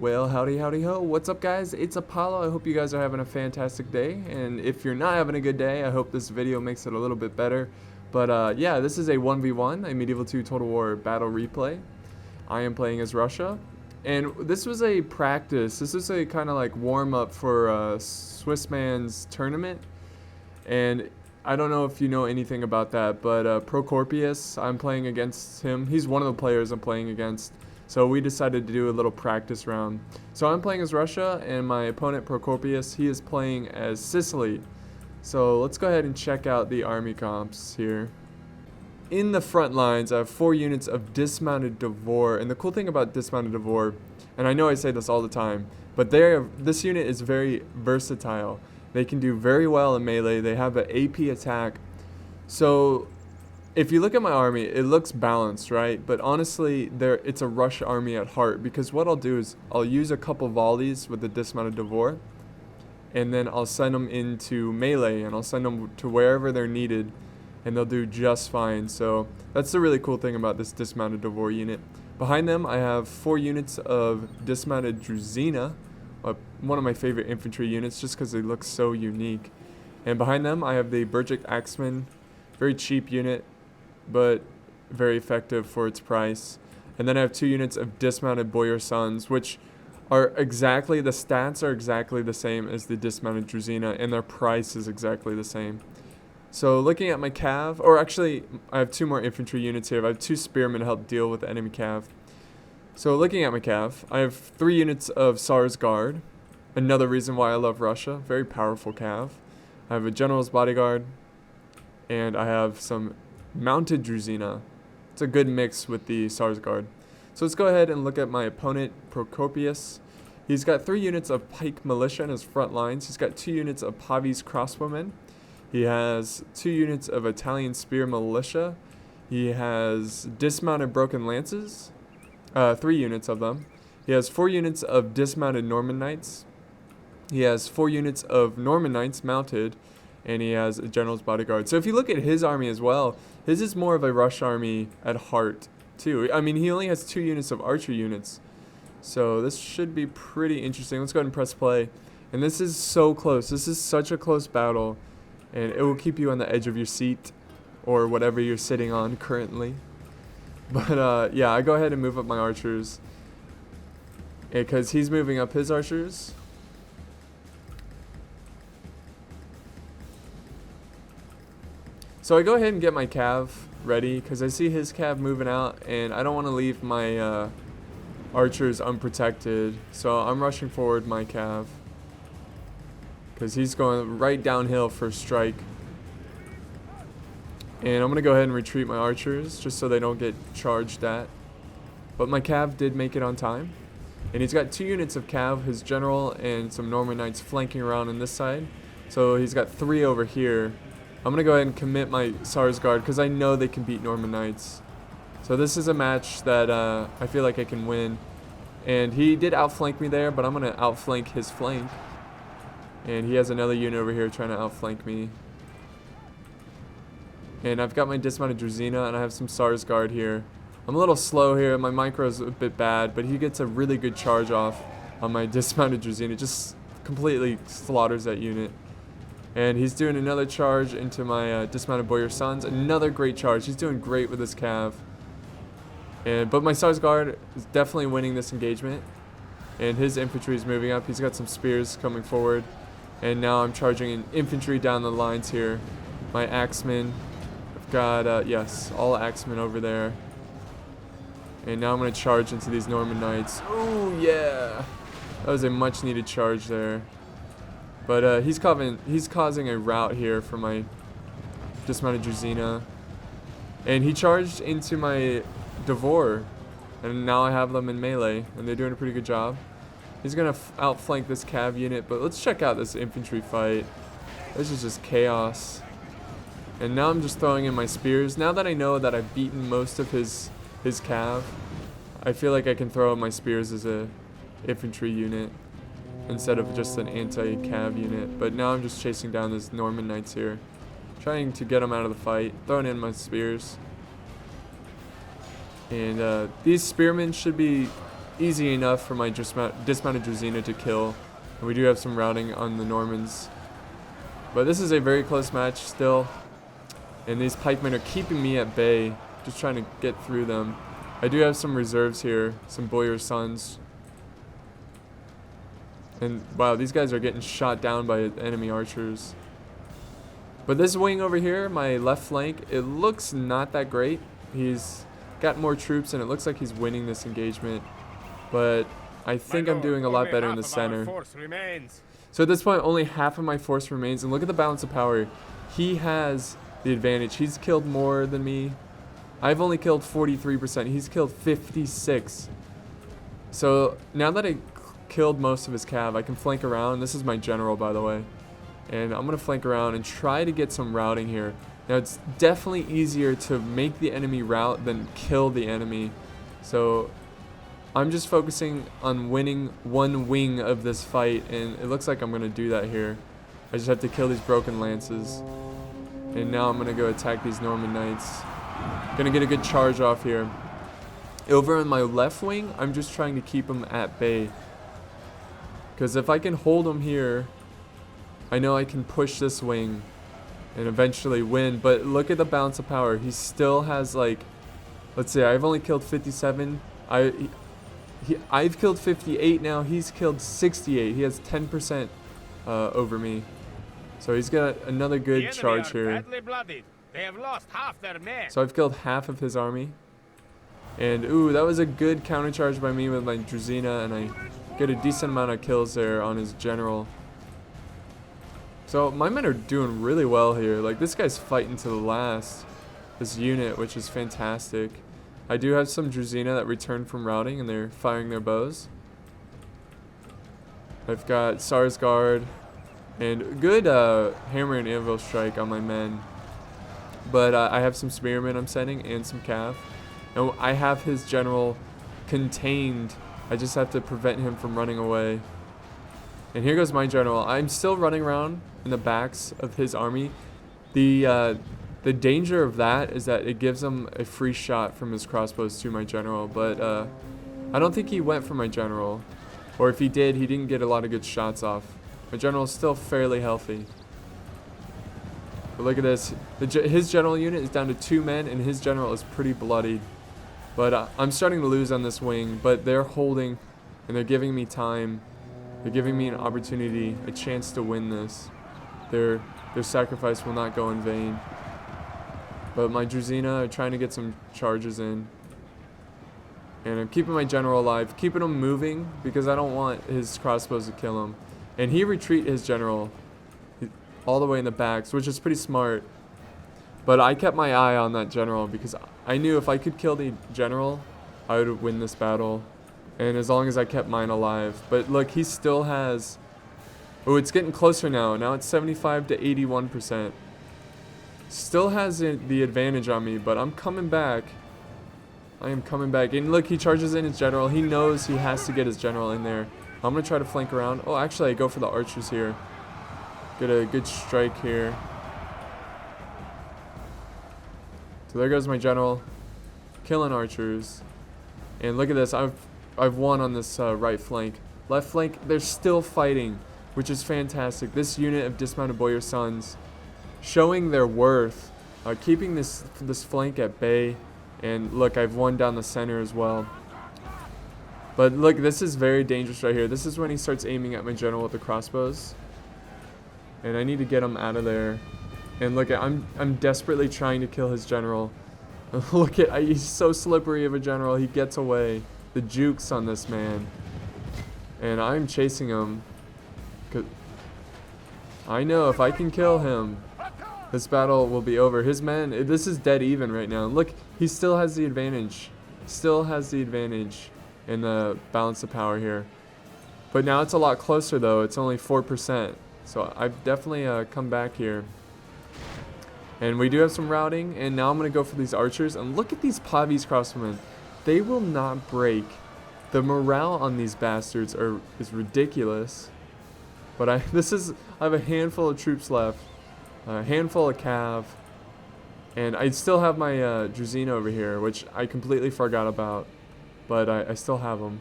Well, howdy, howdy, ho. What's up, guys? It's Apollo. I hope you guys are having a fantastic day. And if you're not having a good day, I hope this video makes it a little bit better. But yeah, this is a 1v1, a Medieval 2 Total War battle replay. I am playing as Russia. And this was a practice. This is a kind of like warm-up for Swissman's tournament. And I don't know if you know anything about that, but Procorpius, I'm playing against him. He's one of the players I'm playing against. So we decided to do a little practice round. So I'm playing as Russia, and my opponent, Procorpius, he is playing as Sicily. So let's go ahead and check out the army comps here. In the front lines, I have 4 units of dismounted Devor. And the cool thing about dismounted Devor, and I know I say this all the time, but this unit is very versatile. They can do very well in melee. They have an AP attack. So if you look at my army, it looks balanced, right? But honestly, it's a rush army at heart, because what I'll do is I'll use a couple volleys with the dismounted Devor, and then I'll send them into melee, and I'll send them to wherever they're needed, and they'll do just fine. So that's the really cool thing about this dismounted Devor unit. Behind them, I have 4 units of dismounted Druzina, one of my favorite infantry units, just because they look so unique. And behind them, I have the Bergic Axeman, very cheap unit, but very effective for its price. And then I have 2 units of dismounted Boyar Sons, which are the stats are exactly the same as the dismounted Druzina, and their price is exactly the same. So looking at my cav, or actually I have 2 more infantry units here. I have 2 spearmen to help deal with the enemy cav. So looking at my cav, I have 3 units of Tsar's Guard, another reason why I love Russia, very powerful cav. I have a general's bodyguard, and I have some mounted Druzina. It's a good mix with the Tsar's Guard. So let's go ahead and look at my opponent, Procorpius. He's got 3 units of pike militia in his front lines. He's got 2 units of Pavis crossbowmen. He has 2 units of Italian spear militia. He has dismounted broken lances, 3 units of them. He has 4 units of dismounted Norman knights. He has 4 units of Norman knights mounted, and he has a general's bodyguard. So if you look at his army as well, his is more of a rush army at heart too. I mean, he only has 2 units of archer units. So this should be pretty interesting. Let's go ahead and press play. And this is so close. This is such a close battle, and it will keep you on the edge of your seat or whatever you're sitting on currently. But yeah, I go ahead and move up my archers, because he's moving up his archers. So I go ahead and get my cav ready, because I see his cav moving out, and I don't want to leave my archers unprotected. So I'm rushing forward my cav, because he's going right downhill for a strike. And I'm going to go ahead and retreat my archers, just so they don't get charged at. But my cav did make it on time. And he's got 2 units of cav, his general, and some Norman knights flanking around on this side. So he's got 3 over here. I'm going to go ahead and commit my Tsar's Guard, because I know they can beat Norman knights. So this is a match that I feel like I can win. And he did outflank me there, but I'm going to outflank his flank. And he has another unit over here trying to outflank me. And I've got my dismounted Druzina, and I have some Tsar's Guard here. I'm a little slow here. My micro's a bit bad, but he gets a really good charge off on my dismounted Druzina. Just completely slaughters that unit. And he's doing another charge into my dismounted Boyar Sons. Another great charge. He's doing great with his cav. But my Tsar's Guard is definitely winning this engagement. And his infantry is moving up. He's got some spears coming forward. And now I'm charging in infantry down the lines here. My axemen. I've got, yes, all axemen over there. And now I'm going to charge into these Norman knights. Oh, yeah. That was a much needed charge there. But he's causing a rout here for my dismounted Druzina. And he charged into my Devor. And now I have them in melee, and they're doing a pretty good job. He's going to outflank this cav unit, but let's check out this infantry fight. This is just chaos. And now I'm just throwing in my spears. Now that I know that I've beaten most of his cav, I feel like I can throw in my spears as a infantry unit instead of just an anti-cav unit. But now I'm just chasing down these Norman knights here, trying to get them out of the fight, throwing in my spears. And these spearmen should be easy enough for my dismounted Drazina to kill. And we do have some routing on the Normans. But this is a very close match still. And these pikemen are keeping me at bay, just trying to get through them. I do have some reserves here, some Boyar Sons. And wow, these guys are getting shot down by enemy archers. But this wing over here, my left flank, it looks not that great. He's got more troops and it looks like he's winning this engagement. But I think I'm doing a lot better in the center. So at this point, only half of my force remains. And look at the balance of power. He has the advantage. He's killed more than me. I've only killed 43%. He's killed 56. So now that I killed most of his cav, I can flank around. This is my general, by the way. And I'm going to flank around and try to get some routing here. Now, it's definitely easier to make the enemy rout than kill the enemy. So I'm just focusing on winning one wing of this fight. And it looks like I'm going to do that here. I just have to kill these broken lances. And now I'm going to go attack these Norman knights. Going to get a good charge off here. Over on my left wing, I'm just trying to keep them at bay. Because if I can hold them here, I know I can push this wing and eventually win. But look at the balance of power. He still has, like, let's see, I've only killed 57. I've killed 58 now. He's killed 68. He has 10% over me. So he's got another good charge here. They have lost half their men. So I've killed half of his army. And ooh, that was a good countercharge by me with my Drazina, and I get a decent amount of kills there on his general. So my men are doing really well here. Like, this guy's fighting to the last, this unit, which is fantastic. I do have some Drazina that returned from routing, and they're firing their bows. I've got Sarsgaard and good hammer and anvil strike on my men. But I have some spearmen I'm sending and some cav. And I have his general contained. I just have to prevent him from running away. And here goes my general. I'm still running around in the backs of his army. The danger of that is that it gives him a free shot from his crossbows to my general. But I don't think he went for my general. Or if he did, he didn't get a lot of good shots off. My general is still fairly healthy. But look at this. His general unit is down to 2 men, and his general is pretty bloodied. But I'm starting to lose on this wing, but they're holding, and they're giving me time. They're giving me an opportunity, a chance to win this. Their sacrifice will not go in vain. But my Drazina are trying to get some charges in. And I'm keeping my general alive, keeping him moving, because I don't want his crossbows to kill him. And he retreat his general all the way in the backs, which is pretty smart. But I kept my eye on that general because I knew if I could kill the general, I would win this battle. And as long as I kept mine alive. But look, he still has... Oh, it's getting closer now. Now it's 75 to 81%. Still has the advantage on me, but I'm coming back. I am coming back. And look, he charges in his general. He knows he has to get his general in there. I'm going to try to flank around. Oh, actually, I go for the archers here. Get a good strike here. So there goes my general. Killing archers. And look at this. I've won on this right flank. Left flank, they're still fighting, which is fantastic. This unit of dismounted Boyar Sons showing their worth. Keeping this flank at bay. And look, I've won down the center as well. But look, this is very dangerous right here. This is when he starts aiming at my general with the crossbows. And I need to get him out of there. And look, I'm desperately trying to kill his general. Look at, he's so slippery of a general. He gets away. The jukes on this man. And I'm chasing him. 'Cause I know if I can kill him, this battle will be over. His men, this is dead even right now. Look, he still has the advantage. Still has the advantage in the balance of power here. But now it's a lot closer though. It's only 4%. So I've definitely come back here. And we do have some routing. And now I'm going to go for these archers. And look at these Pavis crossbowmen. They will not break. The morale on these bastards is ridiculous. But I have a handful of troops left. A handful of cav. And I still have my Drazina over here, which I completely forgot about. But I still have them.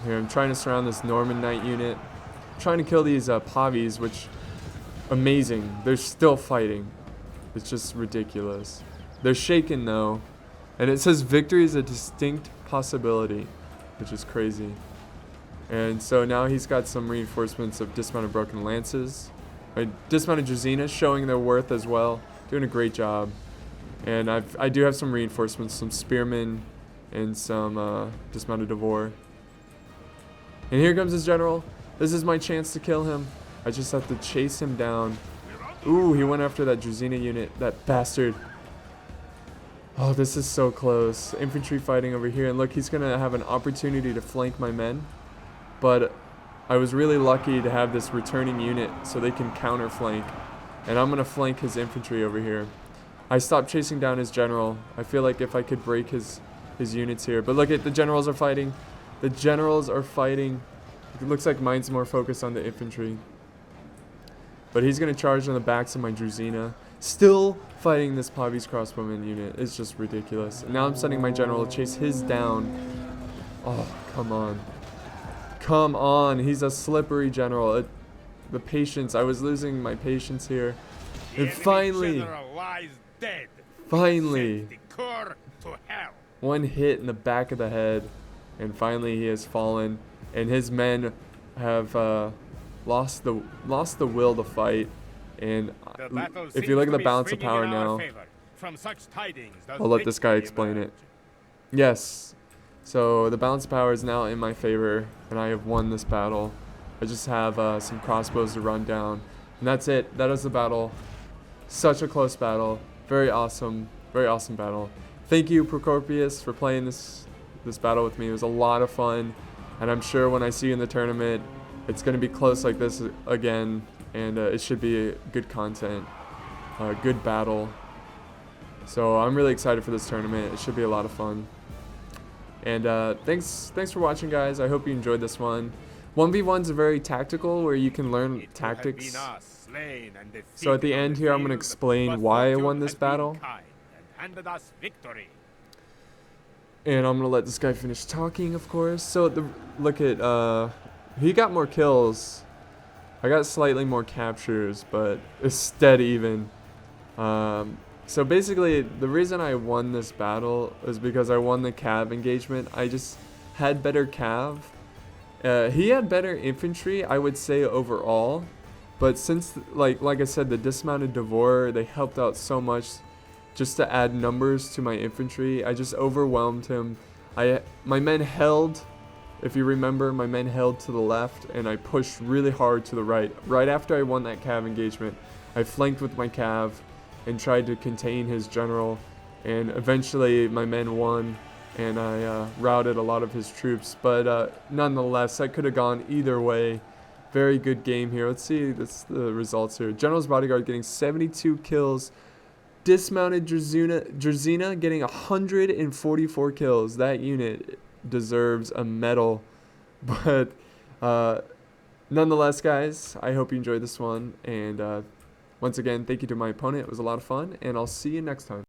Here, I'm trying to surround this Norman Knight unit. I'm trying to kill these Pavis, which, amazing. They're still fighting. It's just ridiculous. They're shaken though. And it says victory is a distinct possibility, which is crazy. And so now he's got some reinforcements of dismounted broken lances. Dismounted Drazinas showing their worth as well. Doing a great job. And I do have some reinforcements, some spearmen and some dismounted Devore. And here comes his general. This is my chance to kill him. I just have to chase him down. Ooh, he went after that Drazina unit, that bastard. Oh, this is so close. Infantry fighting over here. And look, he's going to have an opportunity to flank my men. But I was really lucky to have this returning unit so they can counter flank. And I'm going to flank his infantry over here. I stopped chasing down his general. I feel like if I could break his units here. But look at the generals are fighting. The generals are fighting. It looks like mine's more focused on the infantry. But he's going to charge on the backs of my Druzina. Still fighting this Pavi's crossbowman unit. It's just ridiculous. And now I'm sending my general to chase his down. Oh, come on. Come on. He's a slippery general. The patience. I was losing my patience here. And finally. Finally. One hit in the back of the head. And finally he has fallen. And his men have lost the will to fight. And if you look at the balance of power now, I'll let this guy explain it. Yes. So the balance of power is now in my favor, and I have won this battle. I just have some crossbows to run down. And that's it. That is the battle. Such a close battle. Very awesome battle. Thank you, Procorpius, for playing this battle with me. It was a lot of fun. And I'm sure when I see you in the tournament, it's going to be close like this again. And it should be good content, good battle. So I'm really excited for this tournament. It should be a lot of fun. And thanks for watching, guys. I hope you enjoyed this one. 1v1's very tactical, where you can learn tactics. So at the end here, I'm going to explain why I won this battle. And I'm going to let this guy finish talking, of course. So look at, he got more kills. I got slightly more captures, but it's dead even. So basically, the reason I won this battle is because I won the Cav engagement. I just had better Cav. He had better infantry, I would say, overall. But since, like I said, the dismounted Devore, they helped out so much just to add numbers to my infantry. I just overwhelmed him. My men held. If you remember, my men held to the left, and I pushed really hard to the right. Right after I won that Cav engagement, I flanked with my Cav and tried to contain his general. And eventually, my men won, and I routed a lot of his troops. But nonetheless, that could have gone either way. Very good game here. Let's see the results here. General's Bodyguard getting 72 kills. Dismounted Drazina getting 144 kills. That unit deserves a medal. But nonetheless, guys, I hope you enjoyed this one. And once again, thank you to my opponent. It was a lot of fun, and I'll see you next time.